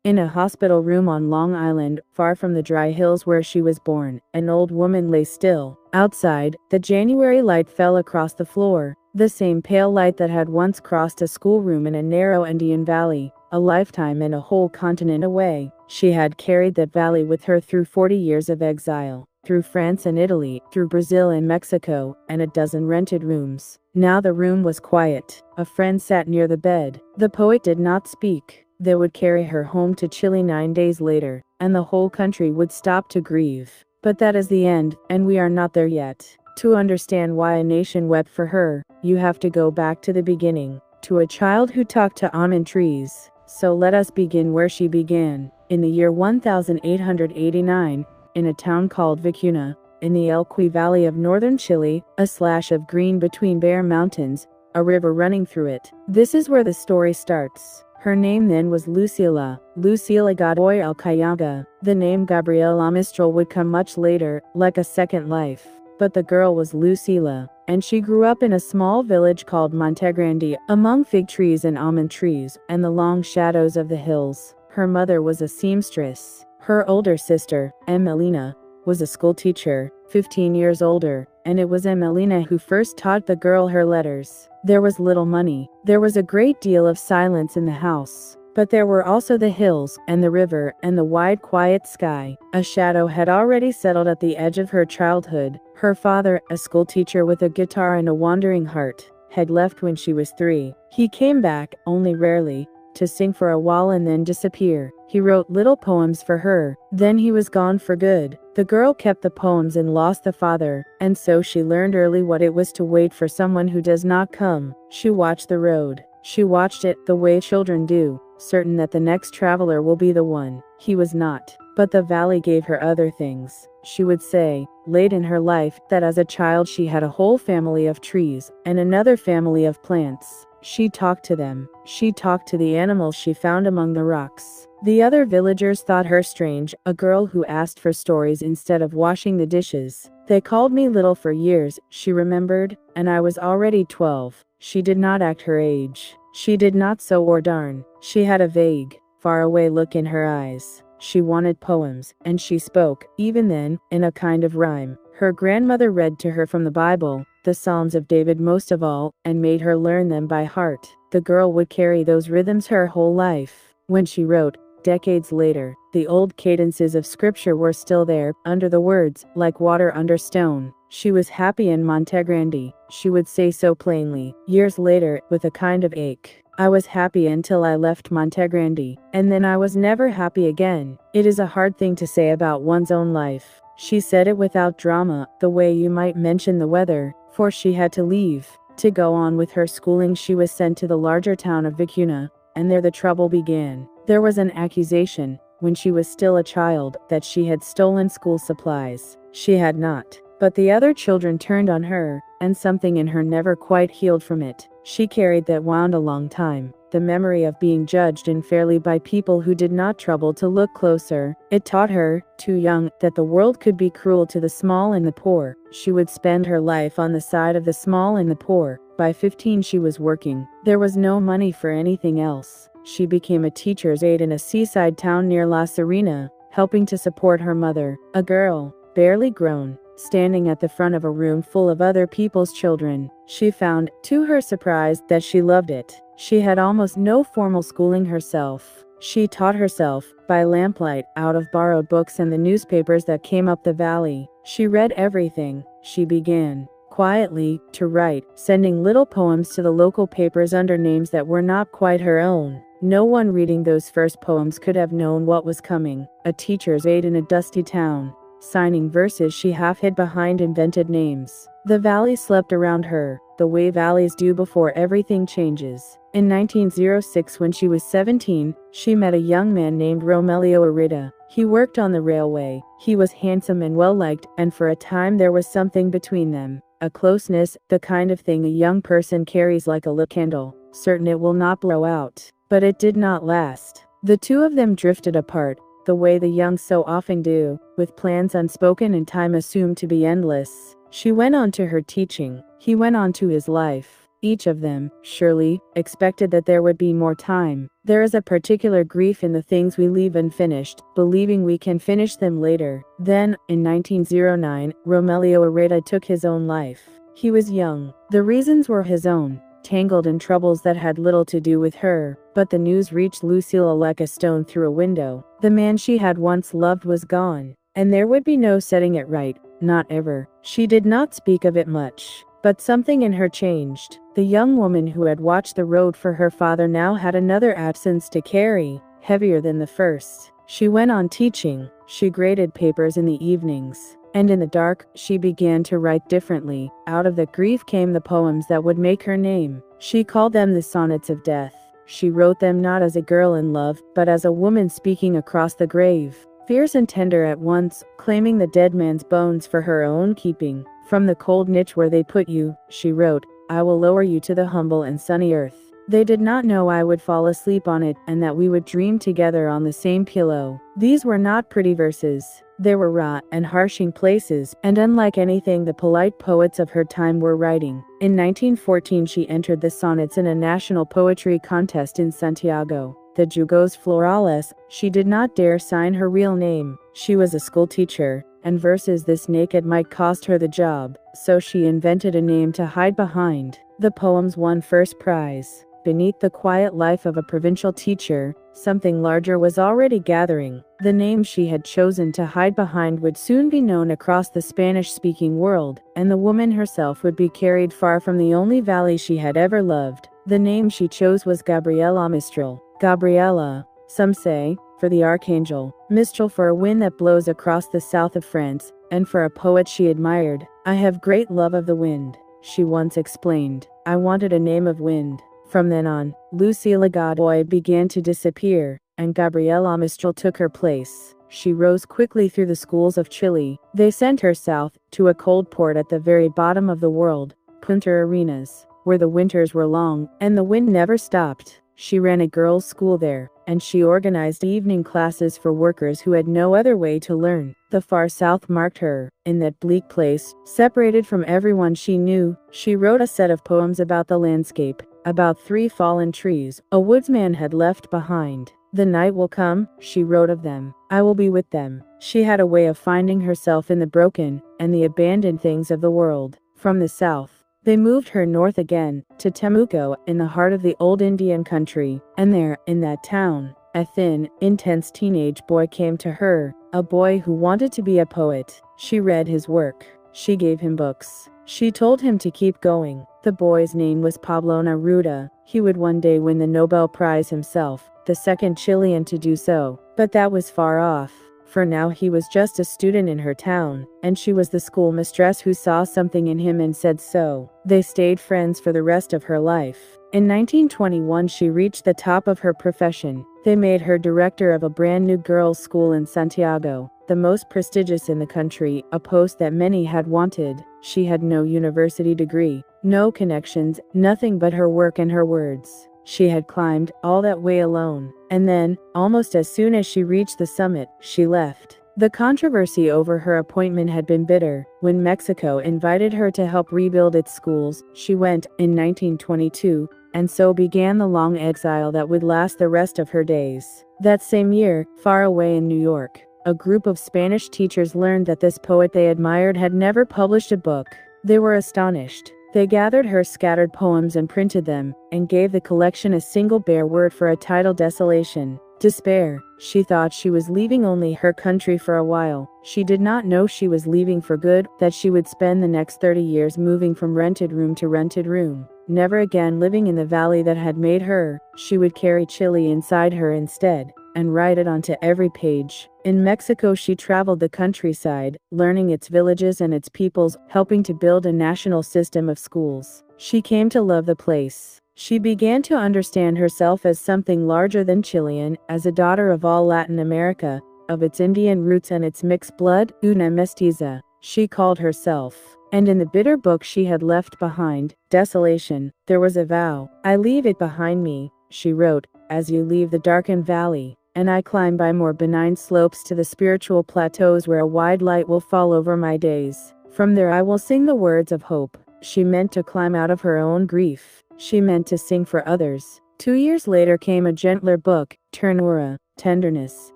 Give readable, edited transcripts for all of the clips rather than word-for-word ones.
In a hospital room on Long Island, far from the dry hills where she was born, an old woman lay still. Outside, the January light fell across the floor, the same pale light that had once crossed a schoolroom in a narrow Indian valley, a lifetime and a whole continent away. She had carried that valley with her through 40 years of exile, through France and Italy, through Brazil and Mexico, and a dozen rented rooms. Now the room was quiet. A friend sat near the bed. The poet did not speak. They would carry her home to Chile 9 days later, and the whole country would stop to grieve. But that is the end, and we are not there yet. To understand why a nation wept for her, you have to go back to the beginning, to a child who talked to almond trees. So let us begin where she began. In the year 1889, in a town called Vicuna, in the Elqui Valley of northern Chile, a slash of green between bare mountains, a river running through it. This is where the story starts. Her name then was Lucila Godoy Alcayaga. The name Gabriela Mistral would come much later, like a second life. But the girl was Lucila, and she grew up in a small village called Montegrande, among fig trees and almond trees, and the long shadows of the hills. Her mother was a seamstress. Her older sister, Emelina, was a schoolteacher, 15 years older, and it was Emelina who first taught the girl her letters. There was little money. There was a great deal of silence in the house. But there were also the hills, and the river, and the wide quiet sky. A shadow had already settled at the edge of her childhood. Her father, a schoolteacher with a guitar and a wandering heart, had left when she was 3. He came back, only rarely, to sing for a while and then disappear. He wrote little poems for her. Then he was gone for good. The girl kept the poems and lost the father, and so she learned early what it was to wait for someone who does not come. She watched the road. She watched it the way children do, certain that the next traveler will be the one. He was not. But the valley gave her other things. She would say, late in her life, that as a child she had a whole family of trees, and another family of plants. She talked to them. She talked to the animals she found among the rocks. The other villagers thought her strange, a girl who asked for stories instead of washing the dishes. They called me little for years, she remembered, and I was already 12. She did not act her age. She did not sew or darn. She had a vague, faraway look in her eyes. She wanted poems, and she spoke, even then, in a kind of rhyme. Her grandmother read to her from the Bible, the Psalms of David most of all, and made her learn them by heart. The girl would carry those rhythms her whole life. When she wrote, decades later, the old cadences of scripture were still there, under the words, like water under stone. She was happy in Montegrande. She would say so plainly. Years later, with a kind of ache, I was happy until I left Montegrande, and then I was never happy again. It is a hard thing to say about one's own life. She said it without drama, the way you might mention the weather, for she had to leave. To go on with her schooling she was sent to the larger town of Vicuna, and there the trouble began. There was an accusation, when she was still a child, that she had stolen school supplies. She had not. But the other children turned on her, and something in her never quite healed from it. She carried that wound a long time, the memory of being judged unfairly by people who did not trouble to look closer. It taught her, too young, that the world could be cruel to the small and the poor. She would spend her life on the side of the small and the poor. By 15 she was working. There was no money for anything else. She became a teacher's aide in a seaside town near La Serena, helping to support her mother, a girl, barely grown, standing at the front of a room full of other people's children. She found, to her surprise, that she loved it. She had almost no formal schooling herself. She taught herself, by lamplight, out of borrowed books and the newspapers that came up the valley. She read everything. She began, quietly, to write, sending little poems to the local papers under names that were not quite her own. No one reading those first poems could have known what was coming. A teacher's aide in a dusty town, signing verses she half hid behind invented names. The valley slept around her, the way valleys do before everything changes. In 1906, when she was 17, she met a young man named Romelio Arida. He worked on the railway. He was handsome and well-liked, and for a time there was something between them. A closeness, the kind of thing a young person carries like a lit candle, certain it will not blow out. But it did not last. The two of them drifted apart, the way the young so often do, with plans unspoken and time assumed to be endless. She went on to her teaching. He went on to his life. Each of them, surely, expected that there would be more time. There is a particular grief in the things we leave unfinished, believing we can finish them later. Then, in 1909, Romelio Areta took his own life. He was young. The reasons were his own, tangled in troubles that had little to do with her, but the news reached Lucila like a stone through a window. The man she had once loved was gone, and there would be no setting it right, not ever. She did not speak of it much, but something in her changed. The young woman who had watched the road for her father now had another absence to carry, heavier than the first. She went on teaching. She graded papers in the evenings, and in the dark, she began to write differently. Out of that grief came the poems that would make her name. She called them the sonnets of death. She wrote them not as a girl in love, but as a woman speaking across the grave, fierce and tender at once, claiming the dead man's bones for her own keeping. From the cold niche where they put you, she wrote, I will lower you to the humble and sunny earth. They did not know I would fall asleep on it, and that we would dream together on the same pillow. These were not pretty verses. They were raw and harsh in places, and unlike anything the polite poets of her time were writing. In 1914 she entered the sonnets in a national poetry contest in Santiago, the Jugos Florales. She did not dare sign her real name. She was a schoolteacher, and verses this naked might cost her the job, so she invented a name to hide behind. The poems won first prize. Beneath the quiet life of a provincial teacher, something larger was already gathering. The name she had chosen to hide behind would soon be known across the Spanish-speaking world, and the woman herself would be carried far from the only valley she had ever loved. The name she chose was Gabriela Mistral. Gabriela, some say, for the archangel, Mistral for a wind that blows across the south of France, and for a poet she admired. I have great love of the wind, she once explained. I wanted a name of wind. From then on, Lucila Godoy began to disappear, and Gabriela Mistral took her place. She rose quickly through the schools of Chile. They sent her south, to a cold port at the very bottom of the world, Punta Arenas, where the winters were long, and the wind never stopped. She ran a girls' school there, and she organized evening classes for workers who had no other way to learn. The far south marked her. In that bleak place, separated from everyone she knew, she wrote a set of poems about the landscape, about 3 fallen trees a woodsman had left behind. The night will come, she wrote of them. I will be with them. She had a way of finding herself in the broken and the abandoned things of the world. From the south, they moved her north again, to Temuco, in the heart of the old Indian country, and there, in that town, a thin, intense teenage boy came to her, a boy who wanted to be a poet. She read his work. She gave him books. She told him to keep going. The boy's name was Pablo Neruda. He would one day win the Nobel Prize himself, the second Chilean to do so, but that was far off. For now he was just a student in her town, and she was the schoolmistress who saw something in him and said so. They stayed friends for the rest of her life. In 1921 she reached the top of her profession. They made her director of a brand new girls' school in Santiago, the most prestigious in the country, a post that many had wanted. She had no university degree, no connections, nothing but her work and her words. She had climbed all that way alone, and then, almost as soon as she reached the summit, she left. The controversy over her appointment had been bitter. When Mexico invited her to help rebuild its schools, she went, in 1922, and so began the long exile that would last the rest of her days. That same year, far away in New York, a group of Spanish teachers learned that this poet they admired had never published a book. They were astonished. They gathered her scattered poems and printed them, and gave the collection a single bare word for a title: desolation. Despair. She thought she was leaving only her country for a while. She did not know she was leaving for good, that she would spend the next 30 years moving from rented room to rented room, never again living in the valley that had made her. She would carry Chile inside her instead, and write it onto every page. In Mexico she traveled the countryside, learning its villages and its peoples, helping to build a national system of schools. She came to love the place. She began to understand herself as something larger than Chilean, as a daughter of all Latin America, of its Indian roots and its mixed blood, una mestiza, she called herself. And in the bitter book she had left behind, Desolation, there was a vow. I leave it behind me, she wrote, as you leave the darkened valley, and I climb by more benign slopes to the spiritual plateaus where a wide light will fall over my days. From there I will sing the words of hope. She meant to climb out of her own grief. She meant to sing for others. 2 years later came a gentler book, Ternura, Tenderness,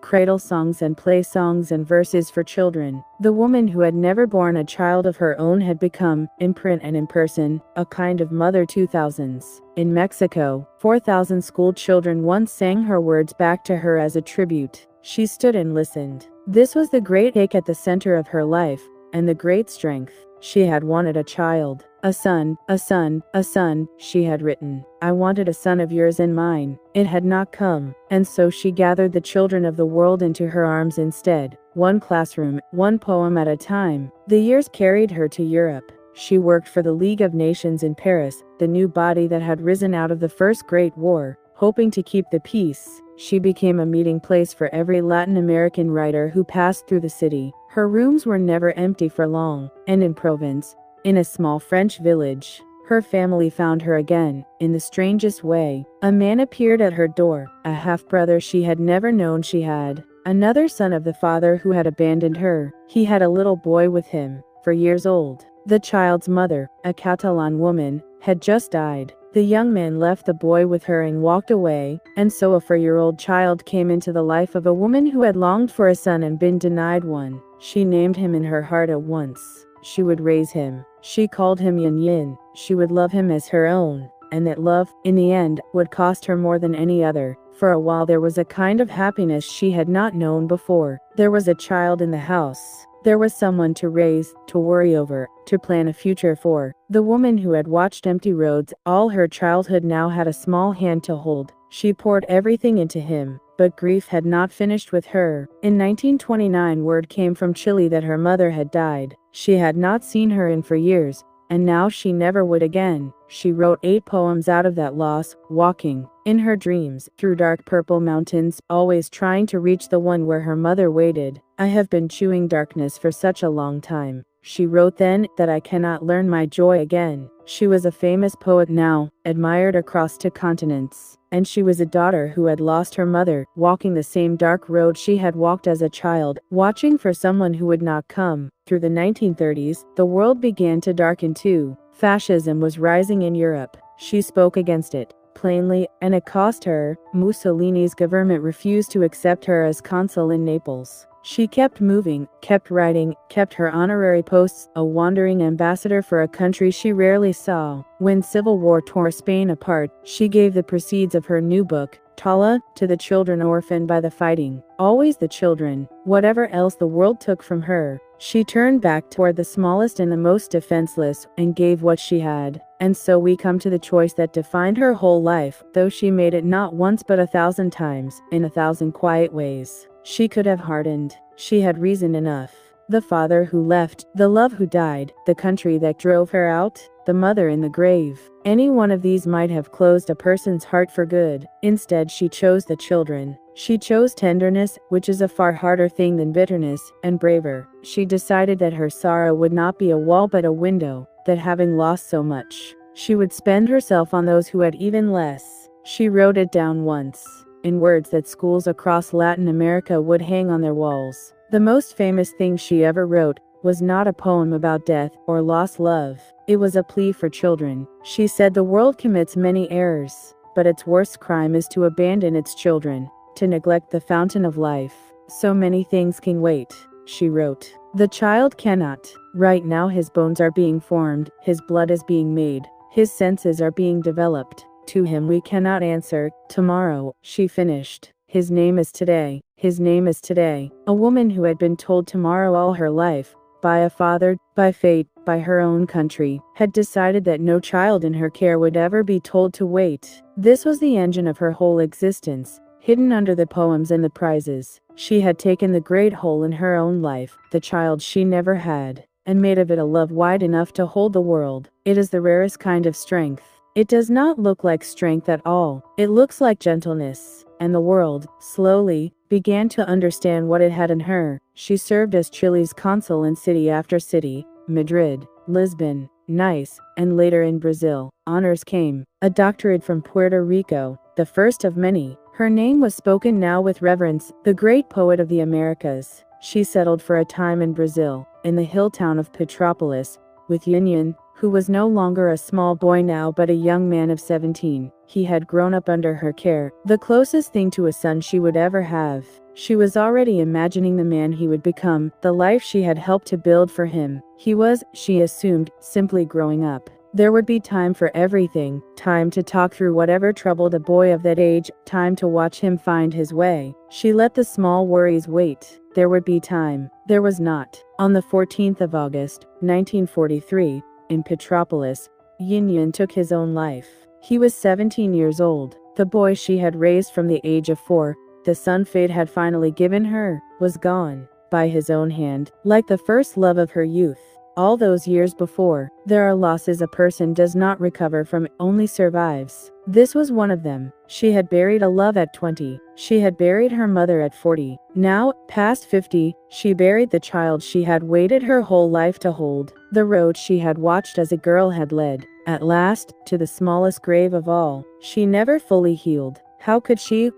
cradle songs and play songs and verses for children. The woman who had never borne a child of her own had become, in print and in person, a kind of mother 2000s. In Mexico, 4,000 school children once sang her words back to her as a tribute. She stood and listened. This was the great ache at the center of her life, and the great strength. She had wanted a child. A son, a son, a son, she had written. I wanted a son of yours and mine. It had not come, and so she gathered the children of the world into her arms instead. One classroom, one poem at a time. The years carried her to Europe. She worked for the League of Nations in Paris, the new body that had risen out of the First Great War, hoping to keep the peace. She became a meeting place for every Latin American writer who passed through the city. Her rooms were never empty for long, and in Provence, in a small French village, her family found her again, in the strangest way. A man appeared at her door, a half-brother she had never known she had, another son of the father who had abandoned her. He had a little boy with him, 4 years old. The child's mother, a Catalan woman, had just died. The young man left the boy with her and walked away, and so a 4-year-old child came into the life of a woman who had longed for a son and been denied one. She named him in her heart at once. She would raise him. She called him Yin Yin. She would love him as her own, and that love, in the end, would cost her more than any other. For a while there was a kind of happiness she had not known before. There was a child in the house. There was someone to raise, to worry over, to plan a future for. The woman who had watched empty roads all her childhood now had a small hand to hold. She poured everything into him, but grief had not finished with her. In 1929 word came from Chile that her mother had died. She had not seen her in 4 years, and now she never would again. She wrote 8 poems out of that loss, walking, in her dreams, through dark purple mountains, always trying to reach the one where her mother waited. I have been chewing darkness for such a long time, she wrote then, that I cannot learn my joy again. She was a famous poet now, admired across 2 continents. And she was a daughter who had lost her mother, walking the same dark road she had walked as a child, watching for someone who would not come. Through the 1930s, the world began to darken too. Fascism was rising in Europe. She spoke against it, plainly, and it cost her. Mussolini's government refused to accept her as consul in Naples. She kept moving, kept writing, kept her honorary posts, a wandering ambassador for a country she rarely saw. When civil war tore Spain apart, she gave the proceeds of her new book, Tala, to the children orphaned by the fighting. Always the children. Whatever else the world took from her, she turned back toward the smallest and the most defenseless, and gave what she had. And so we come to the choice that defined her whole life, though she made it not once but 1,000 times, in 1,000 quiet ways. She could have hardened. She had reason enough. The father who left, the love who died, the country that drove her out, the mother in the grave. Any one of these might have closed a person's heart for good. Instead, she chose the children. She chose tenderness, which is a far harder thing than bitterness, and braver. She decided that her sorrow would not be a wall but a window, that having lost so much, she would spend herself on those who had even less. She wrote it down once, in words that schools across Latin America would hang on their walls. The most famous thing she ever wrote was not a poem about death or lost love. It was a plea for children. She said the world commits many errors, but its worst crime is to abandon its children, to neglect the fountain of life. So many things can wait, she wrote. The child cannot. Right now his bones are being formed, his blood is being made, his senses are being developed. To him we cannot answer, tomorrow, she finished. His name is today. His name is today. A woman who had been told tomorrow all her life, by a father, by fate, by her own country, had decided that no child in her care would ever be told to wait. This was the engine of her whole existence, hidden under the poems and the prizes. She had taken the great hole in her own life, the child she never had, and made of it a love wide enough to hold the world. It is the rarest kind of strength. It does not look like strength at all. It looks like gentleness. And the world, slowly, began to understand what it had in her. She served as Chile's consul in city after city, Madrid, Lisbon, Nice, and later in Brazil. Honors came. A doctorate from Puerto Rico, the first of many. Her name was spoken now with reverence, the great poet of the Americas. She settled for a time in Brazil, in the hill town of Petrópolis, with Yin Yin, who was no longer a small boy now but a young man of 17. He had grown up under her care, the closest thing to a son she would ever have. She was already imagining the man he would become, the life she had helped to build for him. He was, she assumed, simply growing up. There would be time for everything, time to talk through whatever troubled a boy of that age, time to watch him find his way. She let the small worries wait. There would be time. There was not. On the 14th of August, 1943, in Petropolis, Yin took his own life. He was 17 years old. The boy she had raised from the age of 4, the son fate had finally given her, was gone, by his own hand, like the first love of her youth. All those years before, there are losses a person does not recover from, only survives. This was one of them. She had buried a love at 20. She had buried her mother at 40. Now, past 50, she buried the child she had waited her whole life to hold. The road she had watched as a girl had led, at last, to the smallest grave of all. She never fully healed. How could she?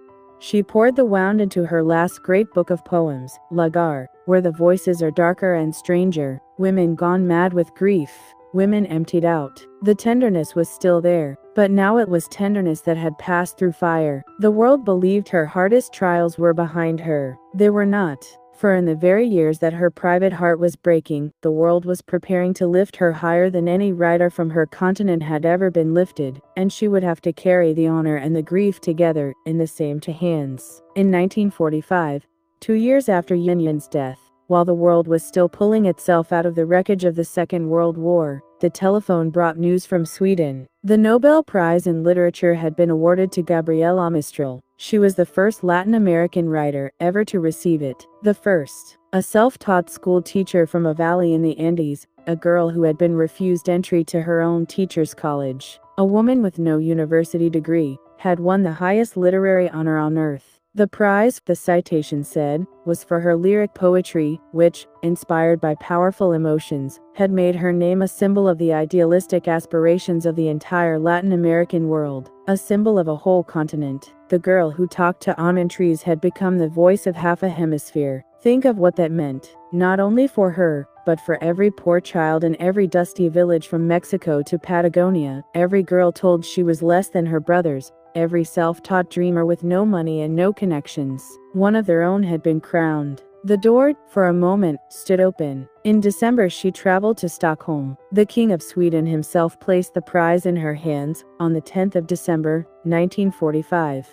She poured the wound into her last great book of poems, Lagar, where the voices are darker and stranger, women gone mad with grief, women emptied out. The tenderness was still there, but now it was tenderness that had passed through fire. The world believed her hardest trials were behind her. They were not. For in the very years that her private heart was breaking, the world was preparing to lift her higher than any writer from her continent had ever been lifted, and she would have to carry the honor and the grief together, in the same two hands. In 1945, 2 years after Yin's death, while the world was still pulling itself out of the wreckage of the Second World War, the telephone brought news from Sweden. The Nobel Prize in Literature had been awarded to Gabriela Mistral. She was the first Latin American writer ever to receive it. The first. A self-taught school teacher from a valley in the Andes, a girl who had been refused entry to her own teacher's college, a woman with no university degree, had won the highest literary honor on earth. The prize, the citation said, was for her lyric poetry, which, inspired by powerful emotions, had made her name a symbol of the idealistic aspirations of the entire Latin American world, a symbol of a whole continent. The girl who talked to almond trees had become the voice of half a hemisphere. Think of what that meant, not only for her, but for every poor child in every dusty village from Mexico to Patagonia, every girl told she was less than her brothers, every self-taught dreamer with no money and no connections. One of their own had been crowned. The door, for a moment, stood open. In December she traveled to Stockholm. The King of Sweden himself placed the prize in her hands, on the 10th of December, 1945.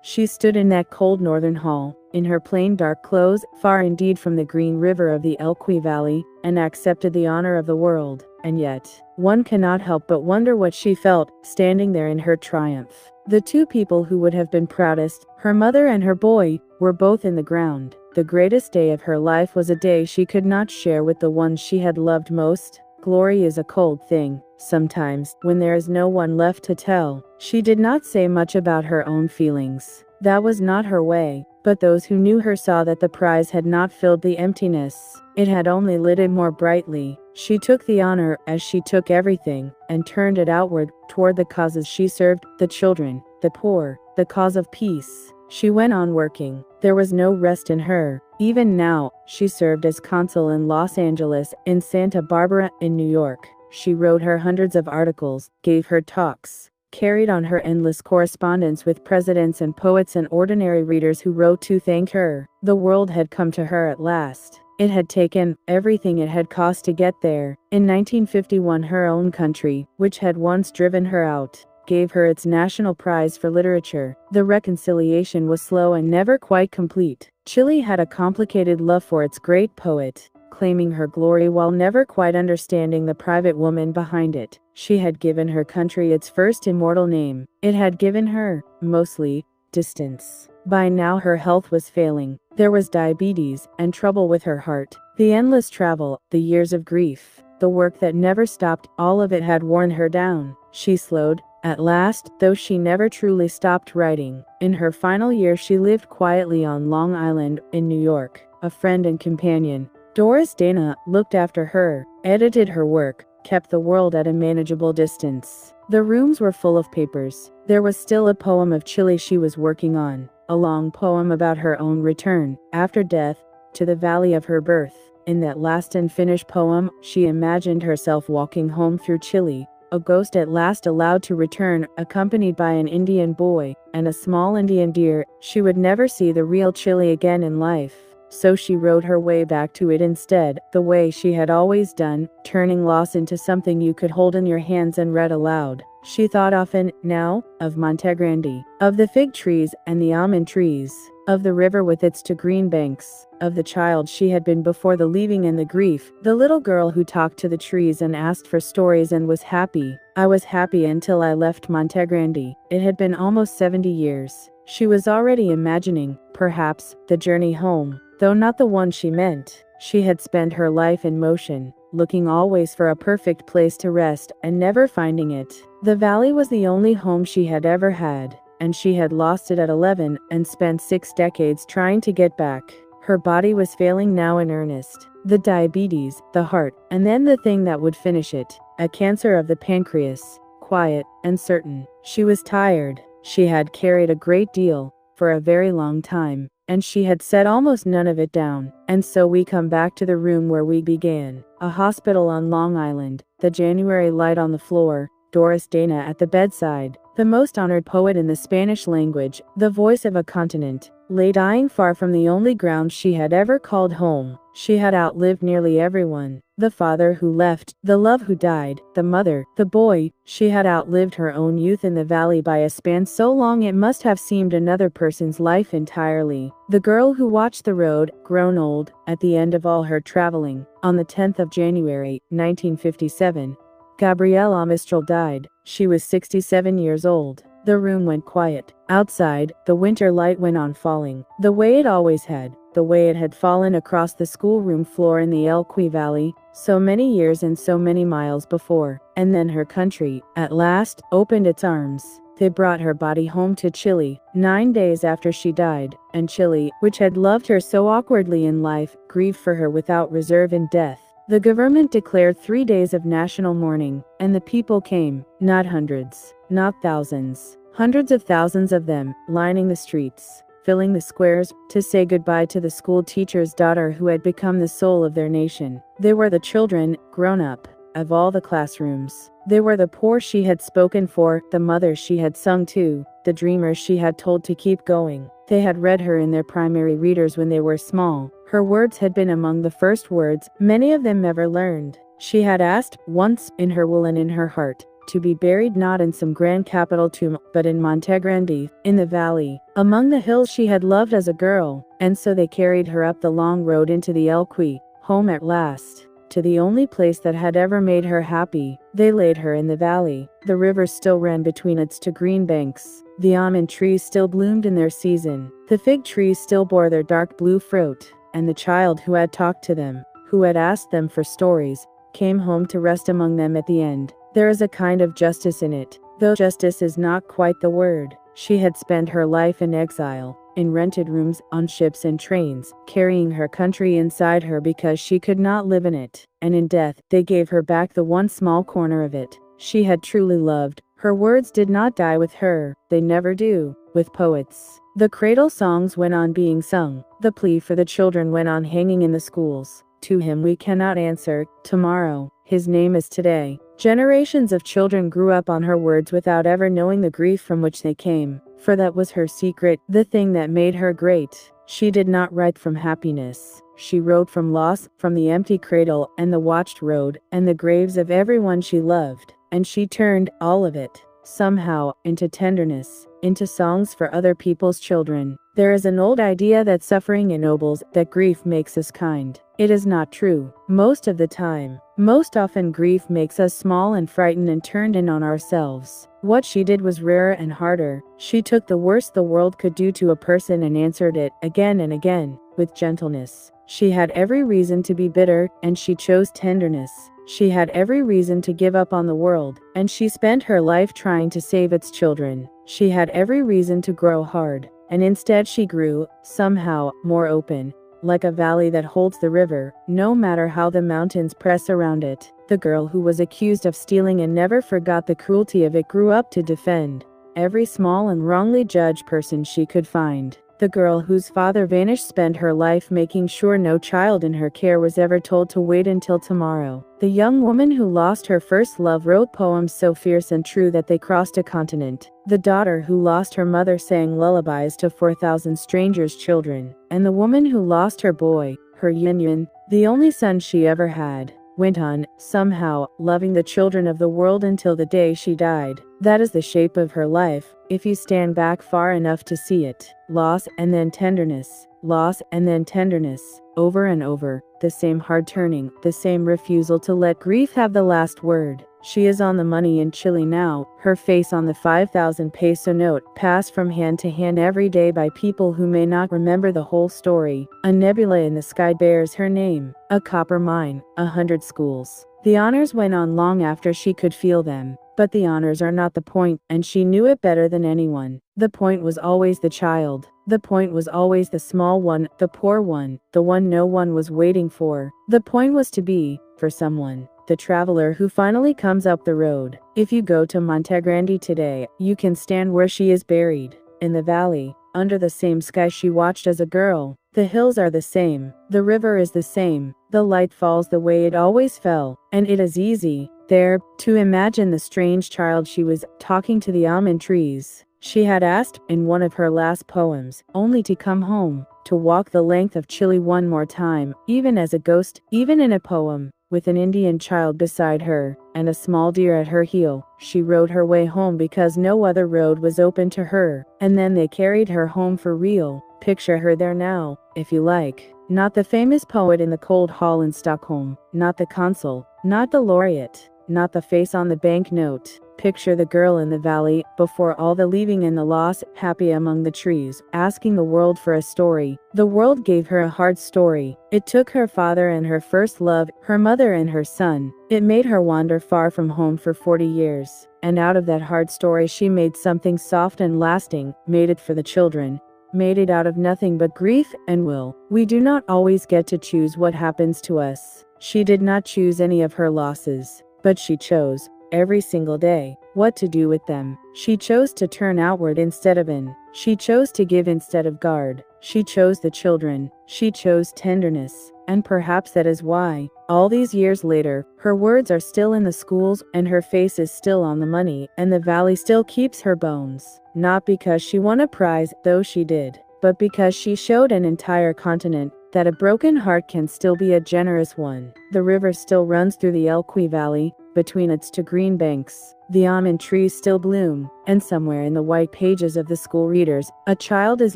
She stood in that cold northern hall, in her plain dark clothes, far indeed from the green river of the Elqui valley, and accepted the honor of the world. And yet, one cannot help but wonder what she felt, standing there in her triumph. The two people who would have been proudest, her mother and her boy, were both in the ground. The greatest day of her life was a day she could not share with the ones she had loved most. Glory is a cold thing. Sometimes, when there is no one left to tell, she did not say much about her own feelings. That was not her way. But those who knew her saw that the prize had not filled the emptiness. It had only lit it more brightly. She took the honor, as she took everything, and turned it outward, toward the causes she served, the children, the poor, the cause of peace. She went on working. There was no rest in her. Even now, she served as consul in Los Angeles, in Santa Barbara, in New York. She wrote her hundreds of articles, gave her talks, carried on her endless correspondence with presidents and poets and ordinary readers who wrote to thank her. The world had come to her at last. It had taken everything it had cost to get there. In 1951, her own country, which had once driven her out, gave her its National Prize for Literature. The reconciliation was slow and never quite complete. Chile had a complicated love for its great poet, claiming her glory while never quite understanding the private woman behind it. She had given her country its first immortal name. It had given her, mostly, distance. By now her health was failing. There was diabetes, and trouble with her heart. The endless travel, the years of grief, the work that never stopped, all of it had worn her down. She slowed, at last, though she never truly stopped writing. In her final year she lived quietly on Long Island, in New York. A friend and companion, Doris Dana, looked after her, edited her work, kept the world at a manageable distance. The rooms were full of papers. There was still a poem of Chile she was working on, a long poem about her own return, after death, to the valley of her birth. In that last unfinished poem, she imagined herself walking home through Chile, a ghost at last allowed to return, accompanied by an Indian boy and a small Indian deer. She would never see the real Chile again in life. So she rode her way back to it instead, the way she had always done, turning loss into something you could hold in your hands and read aloud. She thought often, now, of Montegrande, of the fig trees and the almond trees, of the river with its two green banks, of the child she had been before the leaving and the grief, the little girl who talked to the trees and asked for stories and was happy. I was happy until I left Montegrande. It had been almost 70 years. She was already imagining, perhaps, the journey home, though not the one she meant. She had spent her life in motion, looking always for a perfect place to rest and never finding it. The valley was the only home she had ever had, and she had lost it at 11 and spent 6 decades trying to get back. Her body was failing now in earnest. The diabetes, the heart, and then the thing that would finish it, a cancer of the pancreas, quiet and certain. She was tired. She had carried a great deal, for a very long time, and she had set almost none of it down. And so we come back to the room where we began, a hospital on Long Island, the January light on the floor, Doris Dana at the bedside, the most honored poet in the Spanish language, the voice of a continent, lay dying far from the only ground she had ever called home. She had outlived nearly everyone. The father who left, the love who died, the mother, the boy. She had outlived her own youth in the valley by a span so long it must have seemed another person's life entirely. The girl who watched the road, grown old, at the end of all her traveling. On the 10th of January, 1957, Gabriela Mistral died. She was 67 years old. The room went quiet. Outside, the winter light went on falling, the way it always had, the way it had fallen across the schoolroom floor in the Elqui Valley, so many years and so many miles before. And then her country, at last, opened its arms. They brought her body home to Chile, 9 days after she died, and Chile, which had loved her so awkwardly in life, grieved for her without reserve in death. The government declared 3 days of national mourning, and the people came, not hundreds, not thousands, hundreds of thousands of them, lining the streets, filling the squares, to say goodbye to the school teacher's daughter who had become the soul of their nation. They were the children, grown up, of all the classrooms. They were the poor she had spoken for, the mothers she had sung to, the dreamers she had told to keep going. They had read her in their primary readers when they were small. Her words had been among the first words many of them ever learned. She had asked, once, in her will and in her heart, to be buried not in some grand capital tomb, but in Montegrande, in the valley, among the hills she had loved as a girl. And so they carried her up the long road into the Elqui, home at last, to the only place that had ever made her happy. They laid her in the valley. The river still ran between its two green banks. The almond trees still bloomed in their season. The fig trees still bore their dark blue fruit. And the child who had talked to them, who had asked them for stories, came home to rest among them at the end. There is a kind of justice in it, though justice is not quite the word. She had spent her life in exile, in rented rooms, on ships and trains, carrying her country inside her because she could not live in it. And in death, they gave her back the one small corner of it she had truly loved. Her words did not die with her, they never do, with poets. The cradle songs went on being sung. The plea for the children went on hanging in the schools. To him we cannot answer, tomorrow. His name is today. Generations of children grew up on her words without ever knowing the grief from which they came. For that was her secret, the thing that made her great. She did not write from happiness. She wrote from loss, from the empty cradle, and the watched road, and the graves of everyone she loved. And she turned all of it, somehow, into tenderness, into songs for other people's children. There is an old idea that suffering ennobles, that grief makes us kind. It is not true. Most of the time. Most often grief makes us small and frightened and turned in on ourselves. What she did was rarer and harder. She took the worst the world could do to a person and answered it, again and again, with gentleness. She had every reason to be bitter, and she chose tenderness. She had every reason to give up on the world, and she spent her life trying to save its children. She had every reason to grow hard, and instead she grew, somehow, more open, like a valley that holds the river, no matter how the mountains press around it. The girl who was accused of stealing and never forgot the cruelty of it grew up to defend every small and wrongly judged person she could find. The girl whose father vanished spent her life making sure no child in her care was ever told to wait until tomorrow. The young woman who lost her first love wrote poems so fierce and true that they crossed a continent. The daughter who lost her mother sang lullabies to 4,000 strangers' children. And the woman who lost her boy, her Yin, the only son she ever had, went on, somehow, loving the children of the world until the day she died. That is the shape of her life, if you stand back far enough to see it. Loss and then tenderness. Loss and then tenderness. Over and over, the same hard turning, the same refusal to let grief have the last word. She is on the money in Chile now, her face on the 5,000 peso note, passed from hand to hand every day by people who may not remember the whole story. A nebula in the sky bears her name, a copper mine, 100 schools. The honors went on long after she could feel them. But the honors are not the point, and she knew it better than anyone. The point was always the child. The point was always the small one, the poor one, the one no one was waiting for. The point was to be, for someone, the traveler who finally comes up the road. If you go to Montegrande today, you can stand where she is buried. In the valley, under the same sky she watched as a girl. The hills are the same. The river is the same. The light falls the way it always fell. And it is easy, there, to imagine the strange child she was, talking to the almond trees. She had asked, in one of her last poems, only to come home, to walk the length of Chile one more time, even as a ghost, even in a poem, with an Indian child beside her, and a small deer at her heel. She rode her way home because no other road was open to her, and then they carried her home for real. Picture her there now, if you like. Not the famous poet in the cold hall in Stockholm, not the consul, not the laureate, not the face on the banknote. Picture the girl in the valley, before all the leaving and the loss, happy among the trees, asking the world for a story. The world gave her a hard story. It took her father and her first love, her mother and her son. It made her wander far from home for 40 years. And out of that hard story she made something soft and lasting, made it for the children. Made it out of nothing but grief and will. We do not always get to choose what happens to us. She did not choose any of her losses, but she chose, every single day, what to do with them. She chose to turn outward instead of in. She chose to give instead of guard. She chose the children. She chose tenderness. And perhaps that is why, all these years later, her words are still in the schools, and her face is still on the money, and the valley still keeps her bones. Not because she won a prize, though she did, but because she showed an entire continent that a broken heart can still be a generous one. The river still runs through the Elqui Valley, between its two green banks. The almond trees still bloom, and somewhere in the white pages of the school readers, a child is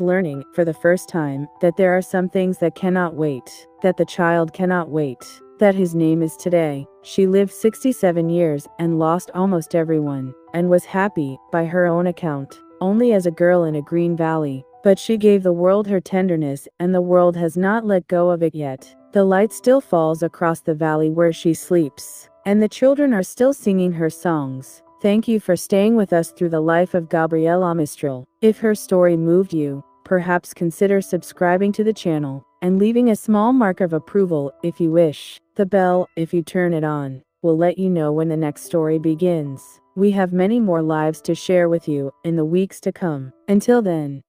learning, for the first time, that there are some things that cannot wait, that the child cannot wait, that his name is today. She lived 67 years, and lost almost everyone, and was happy, by her own account, only as a girl in a green valley. But she gave the world her tenderness, and the world has not let go of it yet. The light still falls across the valley where she sleeps, and the children are still singing her songs. Thank you for staying with us through the life of Gabriela Mistral. If her story moved you, perhaps consider subscribing to the channel, and leaving a small mark of approval, if you wish. The bell, if you turn it on, will let you know when the next story begins. We have many more lives to share with you, in the weeks to come. Until then.